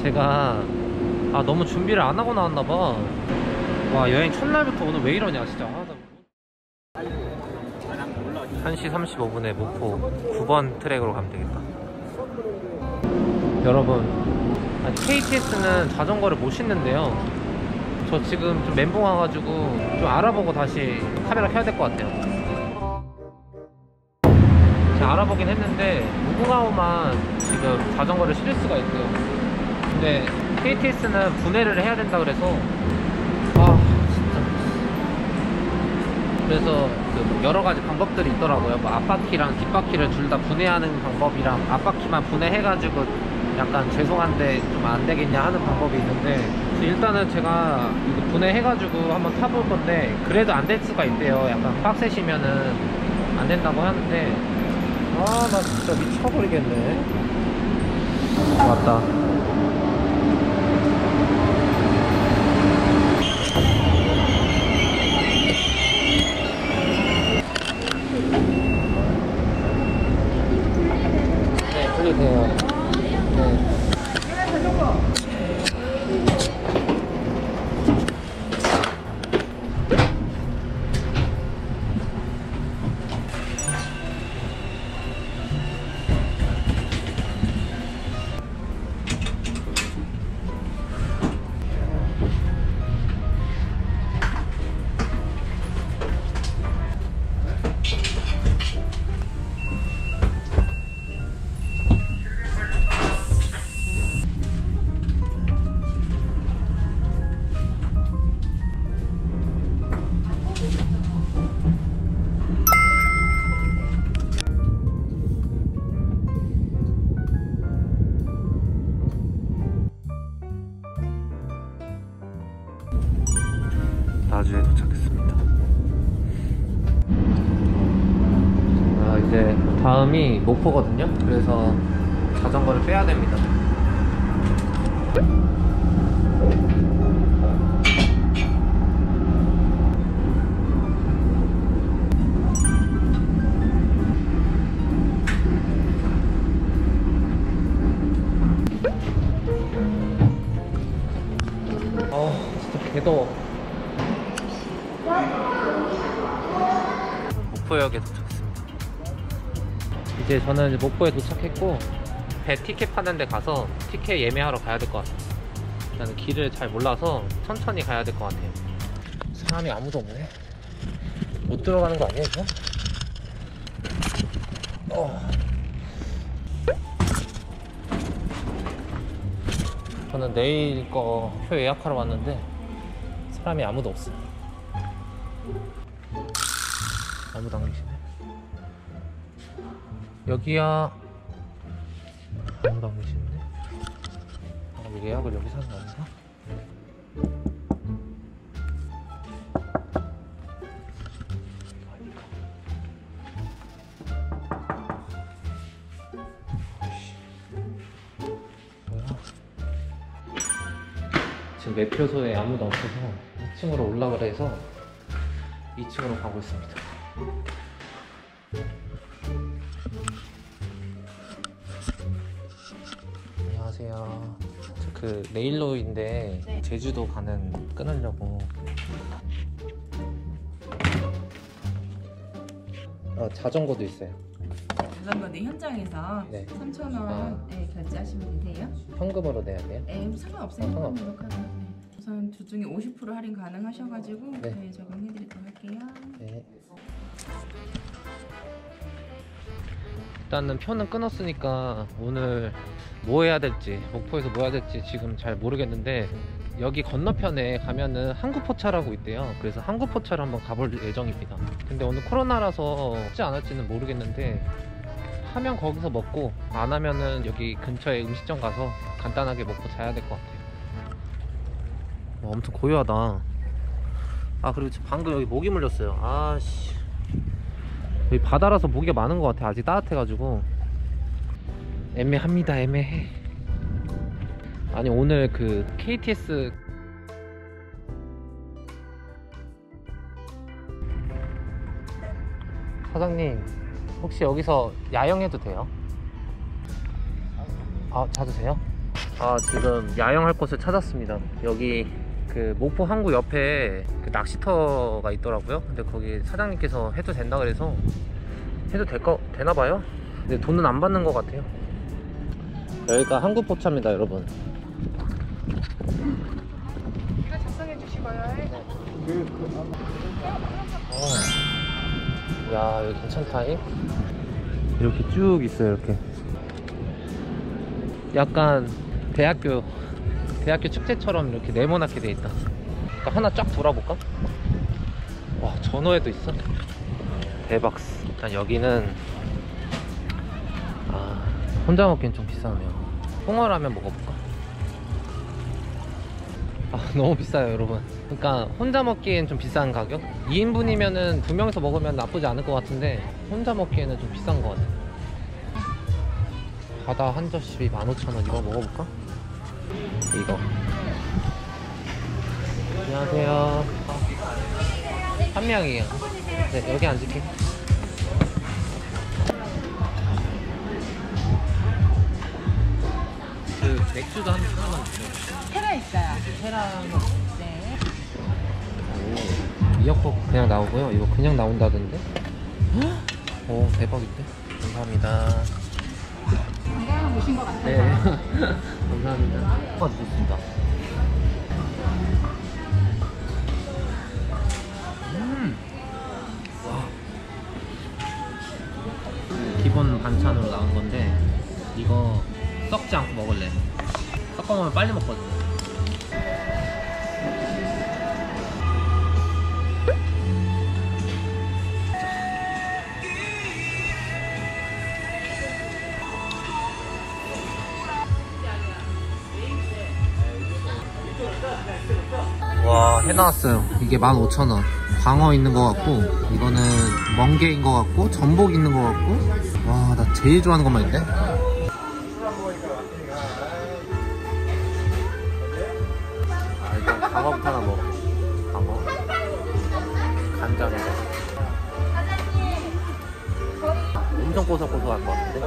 제가 너무 준비를 안 하고 나왔나봐. 와, 여행 첫날부터 오늘 왜 이러냐 진짜. 1시 35분에 목포 9번 트랙으로 가면 되겠다. 여러분, KTS는 자전거를 못 신는데요, 저 지금 좀 멘붕 와가지고 좀 알아보고 다시 카메라 켜야 될 것 같아요. 제가 알아보긴 했는데 무궁화호만 지금 자전거를 실을 수가 있대요. 근데 KTS는 분해를 해야 된다 그래서 진짜. 그래서 그 여러 가지 방법들이 있더라고요. 뭐 앞바퀴랑 뒷바퀴를 둘 다 분해하는 방법이랑 앞바퀴만 분해해가지고 약간 죄송한데 좀 안 되겠냐 하는 방법이 있는데, 일단은 제가 이거 분해해가지고 한번 타볼 건데 그래도 안 될 수가 있대요. 약간 빡세시면은 안 된다고 하는데, 나 진짜 미쳐버리겠네. 왔다. 네, 풀리세요. 네. 나주에 도착했습니다. 이제 다음이 목포거든요. 그래서 자전거를 빼야 됩니다. 진짜 개더워. 목포역에 도착했습니다. 이제 저는 목포에 도착했고 배 티켓 파는 데 가서 티켓 예매하러 가야 될 것 같아요. 나는 길을 잘 몰라서 천천히 가야 될 것 같아요. 사람이 아무도 없네. 못 들어가는 거 아니야 이거? 저는 내일 거 표 예약하러 왔는데 사람이 아무도 없어요. 아무도 안 계시네. 여기야. 아무도 안 계시는데. 예약을 여기서 하는 거 아닌가? 지금 매표소에 아무도 없어서 2층으로 올라가라 해서 2층으로 가고 있습니다. 안녕하세요. 저 그 네일로인데 네. 제주도 가는 끊으려고. 자전거도 있어요. 자전거는 현장에서 네. 3,000원에 결제하시면 되세요. 현금으로 내야 돼요? 네, 상관없어요. 상관없어요. 네. 우선 두 중에 50% 할인 가능하셔가지고 네. 네, 적용해드리도록 할게요. 네. 일단은 표는 끊었으니까 오늘 뭐 해야 될지, 목포에서 뭐 해야 될지 지금 잘 모르겠는데, 여기 건너편에 가면은 항구포차라고 있대요. 그래서 항구포차를 한번 가볼 예정입니다. 근데 오늘 코로나라서 하지 않을지는 모르겠는데 하면 거기서 먹고, 안 하면은 여기 근처에 음식점 가서 간단하게 먹고 자야 될 것 같아요. 엄청 고요하다. 그리고 방금 여기 모기 물렸어요. 아씨, 여기 바다라서 모기가 많은 것 같아. 아직 따뜻해가지고 애매합니다. 애매해. 아니 오늘 그 KTS 사장님, 혹시 여기서 야영해도 돼요? 자도 돼요? 아, 지금 야영할 곳을 찾았습니다. 여기 그 목포 항구 옆에 그 낚시터가 있더라고요. 근데 거기 사장님께서 해도 된다 그래서 해도 되나봐요. 근데 돈은 안 받는 것 같아요. 여기가 항구포차입니다, 여러분. 이거 작성해 주시고요. 야, 여기 괜찮다잉. 이렇게 쭉 있어요. 이렇게 약간 대학교 축제처럼 이렇게 네모나게 돼 있다. 그러니까 하나 쫙 돌아볼까? 와, 전어회도 있어. 대박. 일단 여기는 혼자 먹기엔 좀 비싸네요. 홍어라면 먹어볼까? 너무 비싸요, 여러분. 그러니까 혼자 먹기엔 좀 비싼 가격? 2인분이면은 2명이서 먹으면 나쁘지 않을 것 같은데 혼자 먹기에는 좀 비싼 것 같아요. 바다 한 접시 15,000원. 이거 먹어볼까? 이거. 안녕하세요. 한 명이에요. 네, 여기 앉을게. 그 맥주도 하나만 주세요. 테라 있어요. 테라는 네. 미역국 그냥 나오고요. 이거 그냥 나온다던데? 오, 대박인데? 감사합니다. 건강한 곳인 것 같아요. 네. 감사합니다. 주셨습니다. 와. 기본 반찬으로 나온 건데 이거 썩지 않고 먹을래. 섞어 먹으면 빨리 먹거든. 와, 해 나왔어요. 이게 15,000원. 광어 있는 것 같고, 이거는 멍게인 것 같고, 전복 있는 것 같고. 와, 나 제일 좋아하는 것만 있네. 일단 광어부터 하나 먹어. 광어. 간장에. 엄청 고소고소할 것 같은데.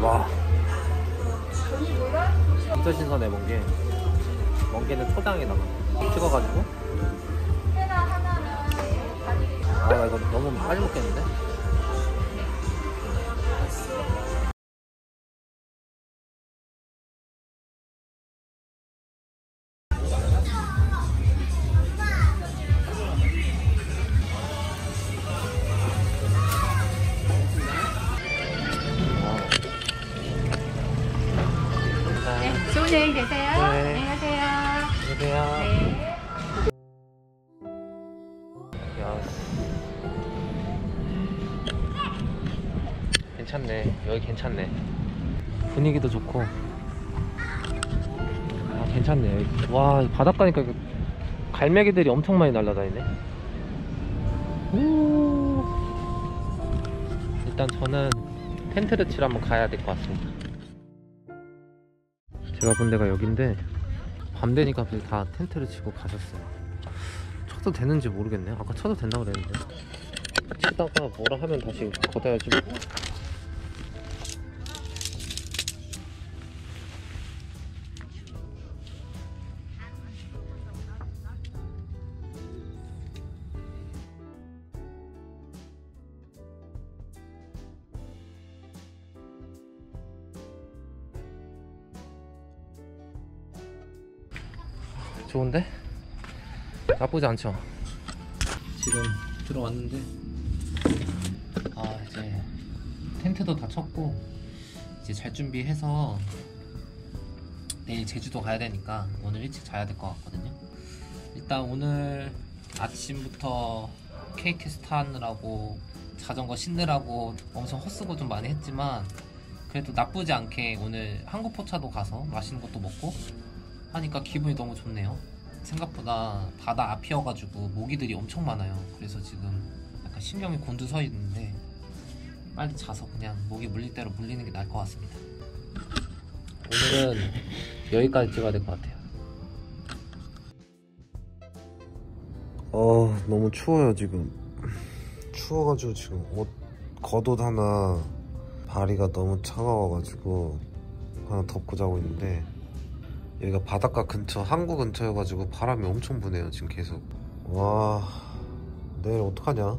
와. 진짜 신선해, 멍게. 멍게는 초장에다가 찍어가지고. 나 이거 너무 빨리 먹겠는데? 네, 좋은 여행 되세요. 네. 안녕하세요. 안녕하세요. 네. 야, 괜찮네. 여기 괜찮네. 분위기도 좋고. 괜찮네. 여기. 와, 바닷가니까 갈매기들이 엄청 많이 날아다니네. 일단 저는 텐트를 치러 한번 가야 될 것 같습니다. 제가 본 데가 여긴데 밤 되니까 다 텐트를 치고 가셨어요. 쳐도 되는지 모르겠네. 아까 쳐도 된다고 그랬는데. 치다가 뭐라 하면 다시 걷어야지. 좋은데? 나쁘지 않죠? 지금 들어왔는데 이제 텐트도 다 쳤고 이제 잘 준비해서 내일 제주도 가야 되니까 오늘 일찍 자야 될 것 같거든요. 일단 오늘 아침부터 KTX 타느라고 자전거 신느라고 엄청 헛수고 좀 많이 했지만 그래도 나쁘지 않게 오늘 항구포차도 가서 맛있는 것도 먹고 하니까 기분이 너무 좋네요. 생각보다 바다 앞이어가지고 모기들이 엄청 많아요. 그래서 지금 약간 신경이 곤두서 있는데 빨리 자서 그냥 모기 물릴 대로 물리는 게 나을 것 같습니다. 오늘은 여기까지 찍어야 될 것 같아요. 너무 추워요 지금. 추워가지고 지금 겉옷 하나, 다리가 너무 차가워가지고 하나 덮고 자고 있는데 여기가 바닷가 근처, 항구 근처여가지고 바람이 엄청 부네요 지금 계속. 와 내일 어떡하냐.